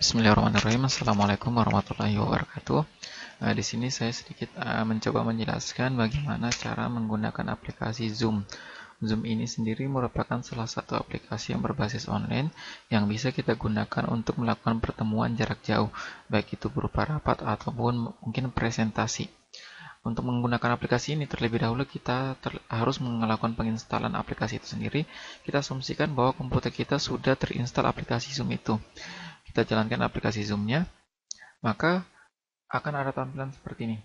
Bismillahirrahmanirrahim. Assalamualaikum warahmatullahi wabarakatuh. Di sini saya sedikit mencoba menjelaskan bagaimana cara menggunakan aplikasi Zoom. Zoom ini sendiri merupakan salah satu aplikasi yang berbasis online yang bisa kita gunakan untuk melakukan pertemuan jarak jauh, baik itu berupa rapat ataupun mungkin presentasi. Untuk menggunakan aplikasi ini terlebih dahulu kita harus melakukan penginstalan aplikasi itu sendiri. Kita asumsikan bahwa komputer kita sudah terinstal aplikasi Zoom itu. Kita jalankan aplikasi Zoom-nya, maka akan ada tampilan seperti ini.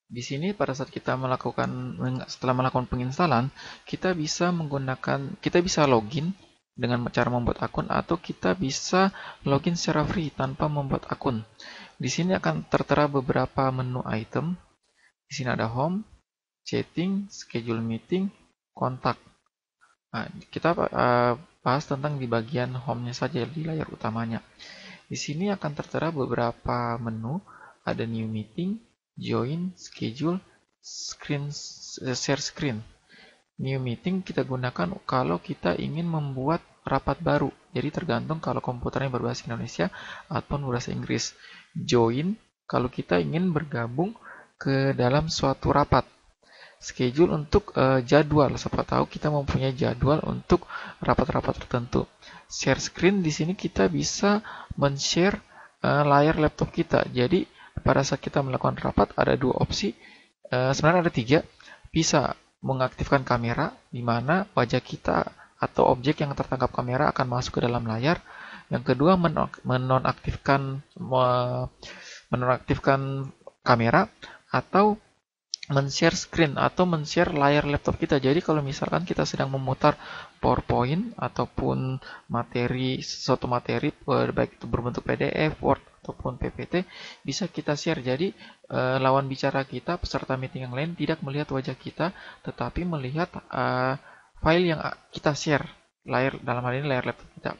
Di sini pada saat setelah melakukan penginstalan, kita bisa login dengan cara membuat akun atau kita bisa login secara free tanpa membuat akun. Di sini akan tertera beberapa menu item. Di sini ada home, chatting, schedule meeting, kontak. Nah, kita bahas tentang di bagian home-nya saja di layar utamanya. Di sini akan tertera beberapa menu, ada new meeting, join, schedule, share screen. New meeting kita gunakan kalau kita ingin membuat rapat baru. Jadi tergantung kalau komputernya berbahasa Indonesia atau berbahasa Inggris. Join kalau kita ingin bergabung ke dalam suatu rapat. Schedule untuk jadwal, siapa tahu kita mempunyai jadwal untuk rapat-rapat tertentu. Share screen di sini kita bisa men-share layar laptop kita. Jadi pada saat kita melakukan rapat ada dua opsi, sebenarnya ada tiga. Bisa mengaktifkan kamera, di mana wajah kita atau objek yang tertangkap kamera akan masuk ke dalam layar. Yang kedua menonaktifkan kamera atau men-share screen atau men-share layar laptop kita. Jadi kalau misalkan kita sedang memutar PowerPoint ataupun suatu materi baik itu berbentuk PDF, Word ataupun PPT, bisa kita share. Jadi lawan bicara kita, peserta meeting yang lain tidak melihat wajah kita, tetapi melihat file yang kita share, dalam hal ini layar laptop kita.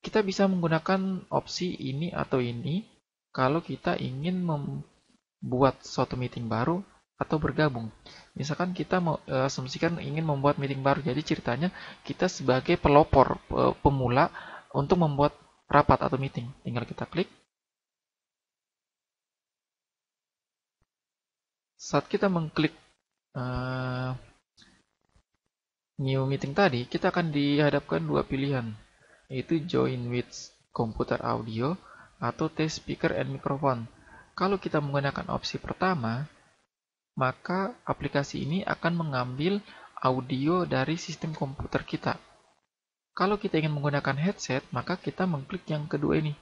Kita bisa menggunakan opsi ini atau ini kalau kita ingin membuat suatu meeting baru atau bergabung. Misalkan kita asumsikan ingin membuat meeting baru. Jadi ceritanya kita sebagai pelopor pemula untuk membuat rapat atau meeting. Tinggal kita klik. Saat kita mengklik new meeting tadi, kita akan dihadapkan dua pilihan, yaitu join with computer audio atau test speaker and microphone. Kalau kita menggunakan opsi pertama, maka aplikasi ini akan mengambil audio dari sistem komputer kita. Kalau kita ingin menggunakan headset, maka kita mengklik yang kedua ini.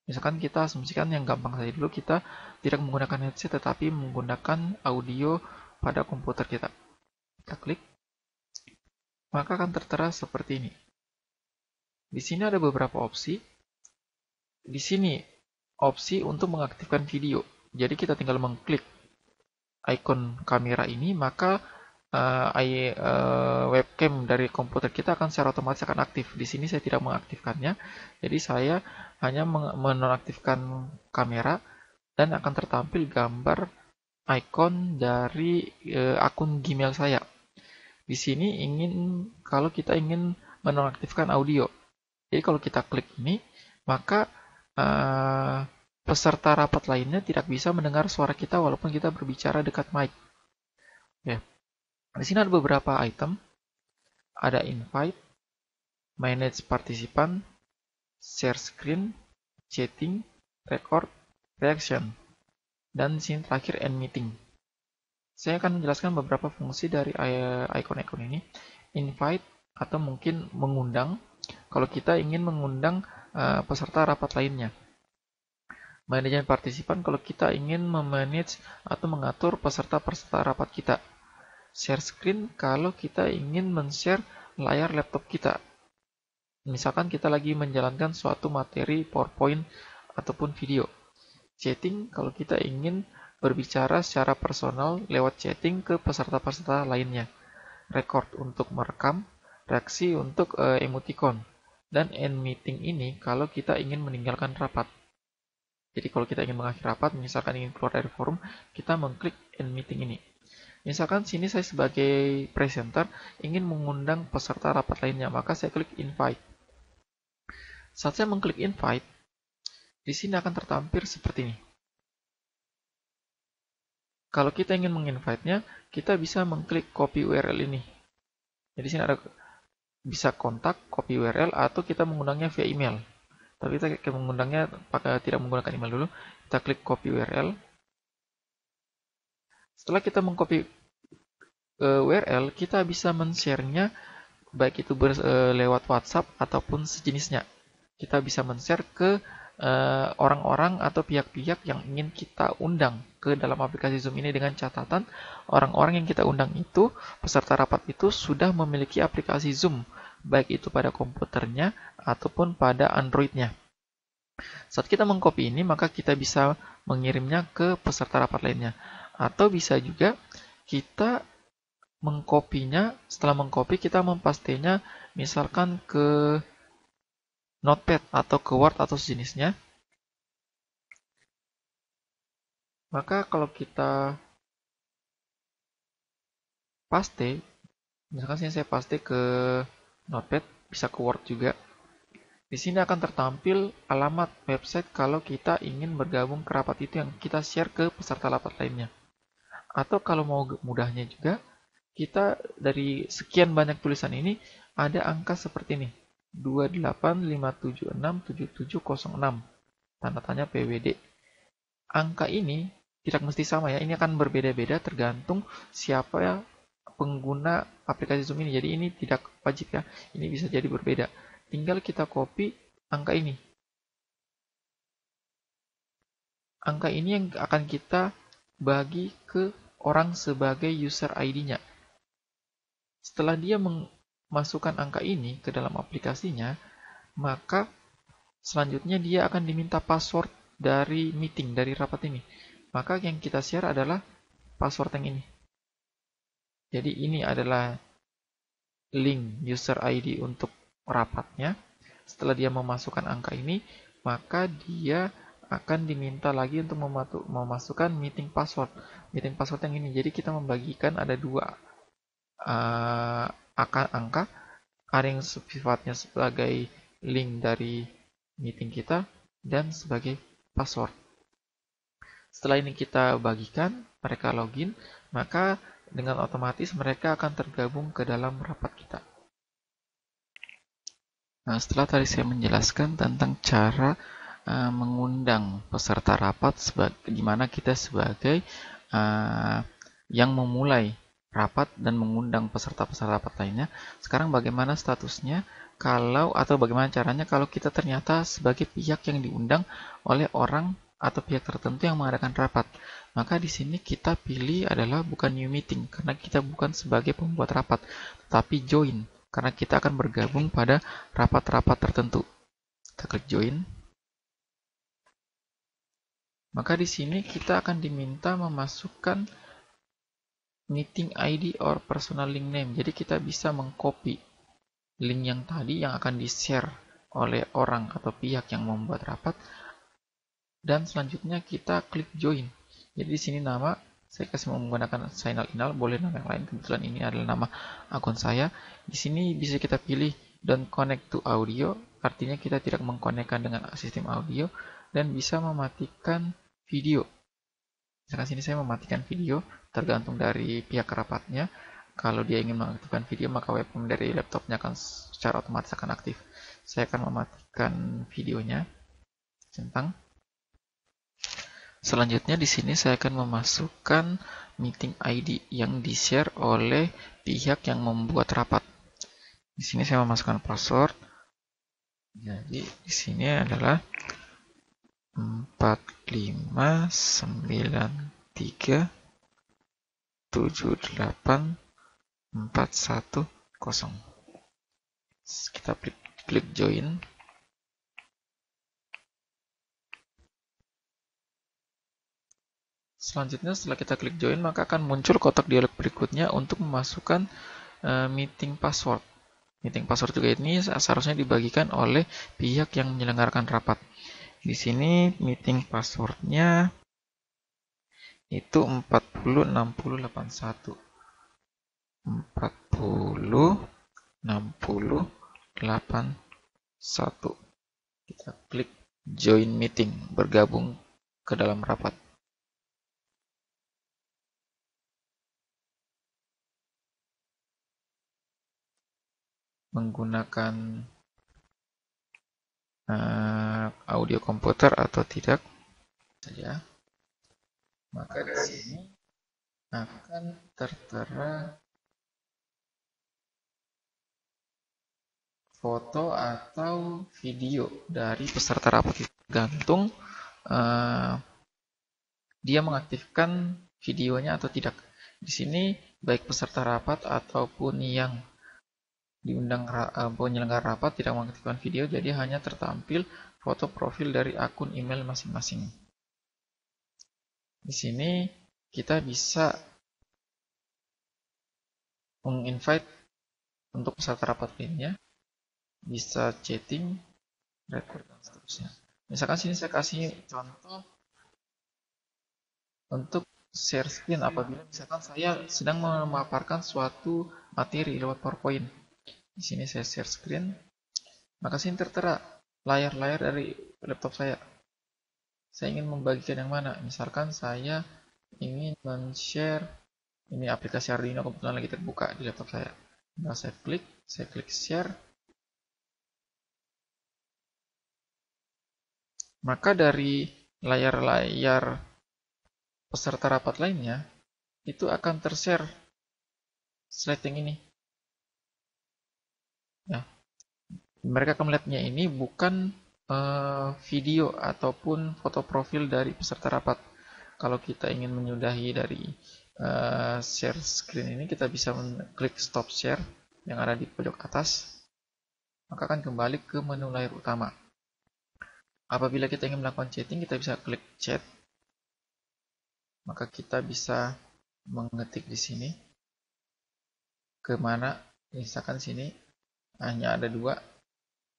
Misalkan kita asumsikan yang gampang saja dulu, kita tidak menggunakan headset tetapi menggunakan audio pada komputer kita. Kita klik, maka akan tertera seperti ini. Di sini ada beberapa opsi. Di sini opsi untuk mengaktifkan video. Jadi kita tinggal mengklik icon kamera ini, maka webcam dari komputer kita akan secara otomatis akan aktif. Di sini saya tidak mengaktifkannya, jadi saya hanya menonaktifkan kamera dan akan tertampil gambar icon dari akun Gmail saya. Di sini kalau kita ingin menonaktifkan audio, jadi kalau kita klik ini, maka peserta rapat lainnya tidak bisa mendengar suara kita walaupun kita berbicara dekat mic. Oke. Di sini ada beberapa item. Ada invite, manage participant, share screen, chatting, record, reaction. Dan di sini terakhir end meeting. Saya akan menjelaskan beberapa fungsi dari icon-icon ini. Invite atau mungkin mengundang kalau kita ingin mengundang peserta rapat lainnya. Manajemen partisipan kalau kita ingin memanage atau mengatur peserta-peserta rapat kita. Share screen kalau kita ingin men-share layar laptop kita. Misalkan kita lagi menjalankan suatu materi PowerPoint ataupun video. Chatting kalau kita ingin berbicara secara personal lewat chatting ke peserta-peserta lainnya. Record untuk merekam, reaksi untuk emoticon. Dan end meeting ini kalau kita ingin meninggalkan rapat. Jadi kalau kita ingin mengakhiri rapat, misalkan ingin keluar dari forum, kita mengklik end meeting ini. Misalkan sini saya sebagai presenter ingin mengundang peserta rapat lainnya, maka saya klik invite. Saat saya mengklik invite, di sini akan tertampil seperti ini. Kalau kita ingin menginvite-nya, kita bisa mengklik copy URL ini. Jadi di sini ada bisa kontak, copy URL, atau kita mengundangnya via email. Tapi kita mengundangnya tidak menggunakan email dulu. Kita klik copy URL. Setelah kita mengcopy URL, kita bisa men-share-nya baik itu lewat WhatsApp ataupun sejenisnya. Kita bisa men-share ke orang-orang atau pihak-pihak yang ingin kita undang ke dalam aplikasi Zoom ini, dengan catatan orang-orang yang kita undang itu, peserta rapat itu sudah memiliki aplikasi Zoom, baik itu pada komputernya ataupun pada Android-nya. Saat kita mengcopy ini, maka kita bisa mengirimnya ke peserta rapat lainnya. Atau bisa juga kita mengkopinya, setelah mengcopy kita mempastenya misalkan ke Notepad atau ke Word atau sejenisnya. Maka kalau kita paste, misalkan sini saya paste ke Notepad, bisa ke Word juga. Di sini akan tertampil alamat website kalau kita ingin bergabung ke rapat itu yang kita share ke peserta rapat lainnya. Atau kalau mau mudahnya juga, kita dari sekian banyak tulisan ini ada angka seperti ini, 285767706, tanda tanya PWD. Angka ini tidak mesti sama ya, ini akan berbeda-beda tergantung siapa ya pengguna aplikasi Zoom ini. Jadi ini tidak wajib ya, ini bisa jadi berbeda. Tinggal kita copy angka ini. Angka ini yang akan kita bagi ke orang sebagai user ID-nya. Setelah dia memasukkan angka ini ke dalam aplikasinya, maka selanjutnya dia akan diminta password dari meeting, dari rapat ini. Maka yang kita share adalah password yang ini. Jadi ini adalah link user ID untuk rapatnya. Setelah dia memasukkan angka ini, maka dia akan diminta lagi untuk memasukkan meeting password. Meeting password yang ini. Jadi kita membagikan ada dua angka, ada yang sifatnya sebagai link dari meeting kita dan sebagai password. Setelah ini kita bagikan, mereka login, maka dengan otomatis mereka akan tergabung ke dalam rapat kita. Nah, setelah tadi saya menjelaskan tentang cara mengundang peserta rapat, di mana kita sebagai yang memulai rapat dan mengundang peserta-peserta rapat lainnya. Sekarang bagaimana statusnya atau bagaimana caranya kalau kita ternyata sebagai pihak yang diundang oleh orang atau pihak tertentu yang mengadakan rapat. Maka di sini kita pilih adalah bukan new meeting karena kita bukan sebagai pembuat rapat, tetapi join karena kita akan bergabung pada rapat-rapat tertentu. Kita klik join. Maka di sini kita akan diminta memasukkan meeting ID or personal link name. Jadi kita bisa mengcopy link yang tadi yang akan di-share oleh orang atau pihak yang membuat rapat, dan selanjutnya kita klik join. Jadi di sini nama saya kasih menggunakan Zainal Inal, boleh nama yang lain. Kebetulan ini adalah nama akun saya. Di sini bisa kita pilih don't connect to audio, artinya kita tidak mengkonekkan dengan sistem audio, dan bisa mematikan video. Misalkan sini saya mematikan video, tergantung dari pihak rapatnya. Kalau dia ingin mengaktifkan video, maka webcam dari laptopnya akan secara otomatis akan aktif. Saya akan mematikan videonya. Centang. Selanjutnya di sini saya akan memasukkan meeting ID yang di-share oleh pihak yang membuat rapat. Di sini saya memasukkan password. Jadi di sini adalah 459378410. Kita klik join. Selanjutnya setelah kita klik join, maka akan muncul kotak dialog berikutnya untuk memasukkan meeting password. Meeting password juga ini seharusnya dibagikan oleh pihak yang menyelenggarakan rapat. Di sini meeting passwordnya itu 406081. 406081. Kita klik join meeting, bergabung ke dalam rapat. Menggunakan audio komputer atau tidak saja. Maka di sini akan tertera foto atau video dari peserta rapat, tergantung dia mengaktifkan videonya atau tidak. Di sini baik peserta rapat ataupun yang diundang penyelenggara rapat tidak mengaktifkan video, jadi hanya tertampil foto profil dari akun email masing-masing. Di sini kita bisa menginvite untuk peserta rapat lainnya, bisa chatting, record, dan seterusnya. Misalkan sini saya kasih contoh untuk share screen apabila misalkan saya sedang memaparkan suatu materi lewat PowerPoint. Di sini saya share screen, maka sini tertera layar-layar dari laptop saya. Saya ingin membagikan yang mana? Misalkan saya ingin men-share ini aplikasi Arduino kebetulan lagi terbuka di laptop saya. Nah, saya klik share. Maka dari layar-layar peserta rapat lainnya itu akan tershare slide yang ini. Ya, mereka akan melihatnya ini bukan video ataupun foto profil dari peserta rapat. Kalau kita ingin menyudahi dari share screen ini, kita bisa klik stop share yang ada di pojok atas, maka akan kembali ke menu layar utama. Apabila kita ingin melakukan chatting, kita bisa klik chat, maka kita bisa mengetik di sini kemana, misalkan sini hanya ada 2,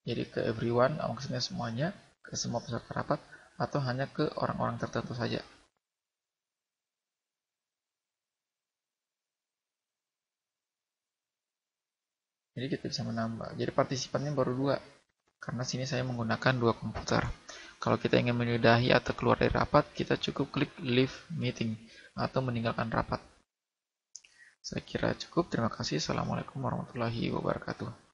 jadi ke everyone, maksudnya semuanya, ke semua peserta rapat, atau hanya ke orang-orang tertentu saja. Jadi kita bisa menambah. Jadi partisipannya baru 2, karena sini saya menggunakan 2 komputer. Kalau kita ingin menyudahi atau keluar dari rapat, kita cukup klik leave meeting atau meninggalkan rapat. Saya kira cukup. Terima kasih. Assalamualaikum warahmatullahi wabarakatuh.